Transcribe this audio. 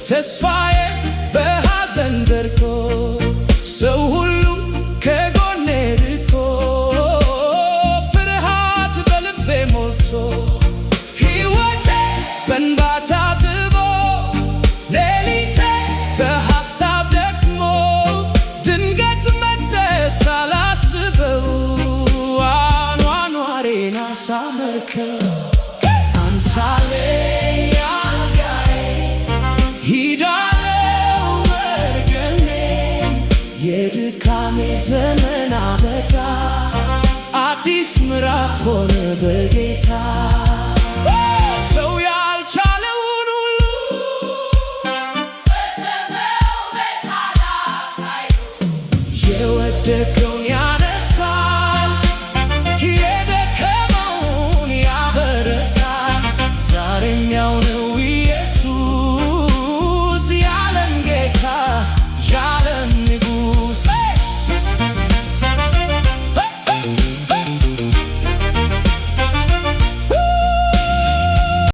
ተስፋዬ በሐዘን ደርቆ ሰው ሁሉ ከጎኔ ርቆ ፍርሃት በልቤ ሞልቶ ሕይወቴ በእንባ ታጥቦ ሌሊቴ በሐሳብ ደክሞ ድንገት መጥተህ ሳላስበው አኗኗሬን አሳመርከው። አንሳለኝ ሂዳለው መርገሜ የድካሜ ዘመን አበቃ አዲስ ምዕራፍ ሆነ በጌታ